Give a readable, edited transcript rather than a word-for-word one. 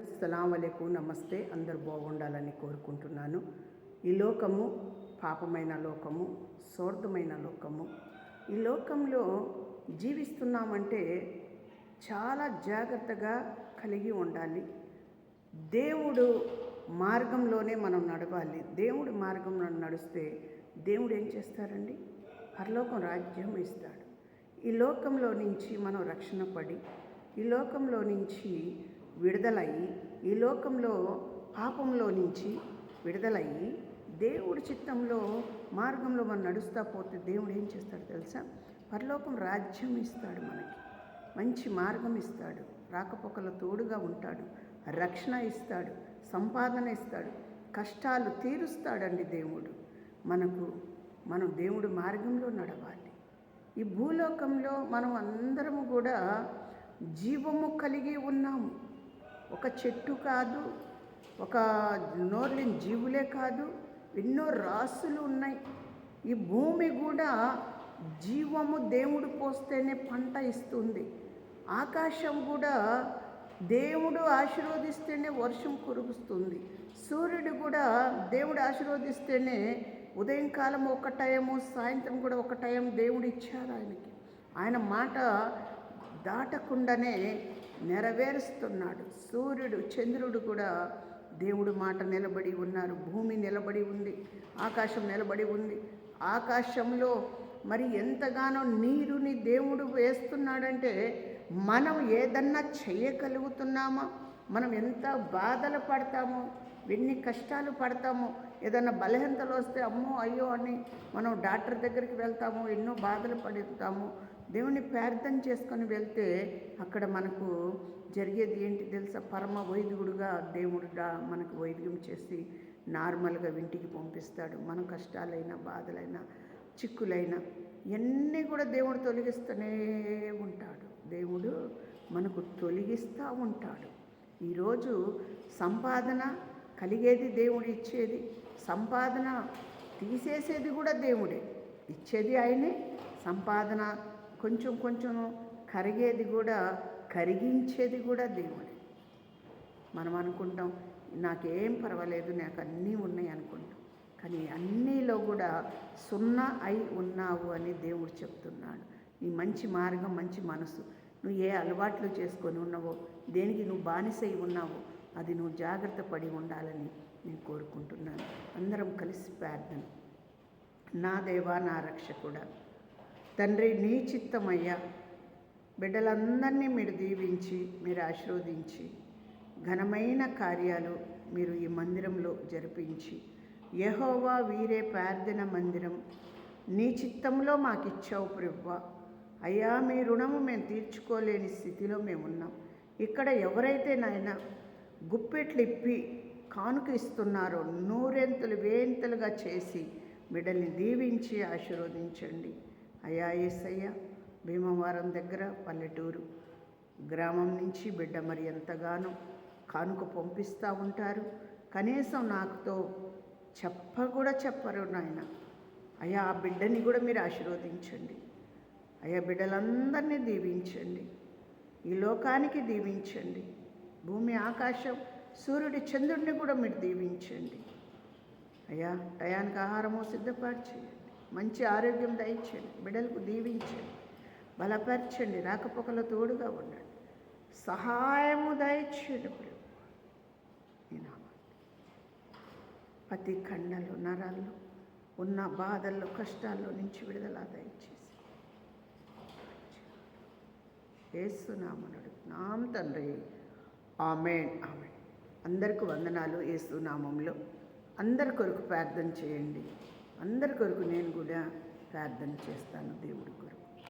అస్సలాము అలైకుం, నమస్తే. అందరు బాగుండాలని కోరుకుంటున్నాను. ఈ లోకము పాపమైన లోకము, స్వార్థమైన లోకము. ఈ లోకంలో జీవిస్తున్నామంటే చాలా జాగ్రత్తగా కలిగి ఉండాలి. దేవుడు మార్గంలోనే మనం నడవాలి. దేవుడి మార్గంలో నడిస్తే దేవుడు ఏం చేస్తారండి? పరలోకం రాజ్యం ఇస్తాడు. ఈ లోకంలో నుంచి మనం రక్షణ పడి, ఈ లోకంలో నుంచి విడుదలయ్యి, ఈ లోకంలో పాపంలో నుంచి విడుదలయ్యి దేవుడి చిత్తంలో మార్గంలో మనం నడుస్తూ పోతే దేవుడు ఏం చేస్తాడు తెలుసా? పరలోకం రాజ్యం ఇస్తాడు, మనకి మంచి మార్గం ఇస్తాడు, రాకపోకల తోడుగా ఉంటాడు, రక్షణ ఇస్తాడు, సంపాదన ఇస్తాడు, కష్టాలు తీరుస్తాడండి దేవుడు. మనం దేవుడి మార్గంలో నడవాలి. ఈ భూలోకంలో మనం అందరము కూడా జీవము కలిగి ఉన్నాము. ఒక చెట్టు కాదు, ఒక నోర్లేని జీవులే కాదు, ఎన్నో రాసులు ఉన్నాయి. ఈ భూమి కూడా జీవము దేవుడు పోస్తేనే పంట ఇస్తుంది. ఆకాశం కూడా దేవుడు ఆశీర్వదిస్తేనే వర్షం కురుస్తుంది. సూర్యుడు కూడా దేవుడు ఆశీర్వదిస్తేనే ఉదయం కాలం ఒక టైము, సాయంత్రం కూడా ఒక టైం దేవుడు ఇచ్చారు ఆయనకి. ఆయన మాట దాటకుండానే నెరవేరుస్తున్నాడు. సూర్యుడు, చంద్రుడు కూడా దేవుడు మాట నిలబడి ఉన్నారు. భూమి నిలబడి ఉంది, ఆకాశం నిలబడి ఉంది. ఆకాశంలో మరి ఎంతగానో నీరుని దేవుడు వేస్తున్నాడంటే మనం ఏదన్నా చేయగలుగుతున్నామా? మనం ఎంత బాధలు పడతామో, ఎన్ని కష్టాలు పడతామో, ఏదన్నా బలహీనతలు వస్తే అమ్మో అయ్యో అని మనం డాక్టర్ దగ్గరికి వెళ్తాము, ఎన్నో బాధలు పడుతాము. దేవుని ప్రార్థన చేసుకొని వెళ్తే అక్కడ మనకు జరిగేది ఏంటి తెలుసా? పరమ వైద్యుడుగా దేవుడు మనకు వైద్యం చేసి నార్మల్గా ఇంటికి పంపిస్తాడు. మన కష్టాలైనా, బాధలైనా, చిక్కులైనా ఇవన్నీ కూడా దేవుడు తొలగిస్తూనే ఉంటాడు. దేవుడు మనకు తొలగిస్తూ ఉంటాడు. ఈరోజు సంపాదన కలిగేది దేవుడు ఇచ్చేది, సంపాదన తీసేసేది కూడా దేవుడే. ఇచ్చేది ఆయనే, సంపాదన కొంచెం కొంచెం కరిగేది కూడా, కరిగించేది కూడా దేవుడే. మనం అనుకుంటాం నాకేం పర్వాలేదు, నాకు అన్నీ ఉన్నాయి అనుకుంటాం. కానీ అన్నీలో కూడా సున్నా అయి ఉన్నావు అని దేవుడు చెప్తున్నాడు. నీ మంచి మార్గం, మంచి మనసు, నువ్వు ఏ అలవాట్లు చేసుకొని ఉన్నావో, దేనికి నువ్వు బానిసై ఉన్నావో అది నువ్వు జాగ్రత్త పడి ఉండాలని నేను కోరుకుంటున్నాను. అందరం కలిసి ప్రార్థన. నా దేవా, నా రక్షకుడా, తండ్రి, నీ చిత్తమయ్యా, బిడ్డలందరినీ మీరు దీవించి, మీరు ఆశీర్వదించి, ఘనమైన కార్యాలు మీరు ఈ మందిరంలో జరిపించి, యెహోవా వీరే ప్రార్థన మందిరం నీ చిత్తంలో మాకు ఇచ్చావు ప్రభువా. అయ్యా, మీ రుణము మేము తీర్చుకోలేని స్థితిలో మేము ఉన్నాం. ఇక్కడ ఎవరైతే నాయన గుప్పెట్లు ఇప్పి కానుక ఇస్తున్నారో నూరెంతలు వేంతలుగా చేసి బిడ్డల్ని దీవించి ఆశీర్వదించండి. అయ్యా యేసయ్య, భీమవరం దగ్గర పల్లెటూరు గ్రామం నుంచి బిడ్డ మరి ఎంతగానో కానుక పంపిస్తూ ఉంటారు. కనీసం నాకుతో కూడా చెప్పరు నాయన. అయ్యా, ఆ బిడ్డని కూడా మీరు ఆశీర్వదించండి. అయ్యా, బిడ్డలందరినీ దీవించండి, ఈ లోకానికి దీవించండి. భూమి, ఆకాశం, సూర్యుడి, చంద్రుడిని కూడా మీరు దీవించండి. అయ్యా, టయానికి ఆహారము సిద్ధపాటు చేయండి, మంచి ఆరోగ్యం దయచేయండి, బిడ్డలకు దీవించండి, బలపరచండి, రాకపోకల తోడుగా ఉండండి, సహాయము దయచేయండి. ప్రతి ఖండలు, నరాల్లో ఉన్న బాధల్లో, కష్టాల్లో నుంచి విడుదల దయచేసి యేసునామమున అడుగుతున్నాం తండ్రి, ఆమేన్, ఆమేన్. అందరికీ వందనాలు. యేసునామంలో అందరి కొరకు ప్రార్థన చేయండి. అందరి కొరకు నేను కూడా ప్రార్థన చేస్తాను దేవుడి కొరకు.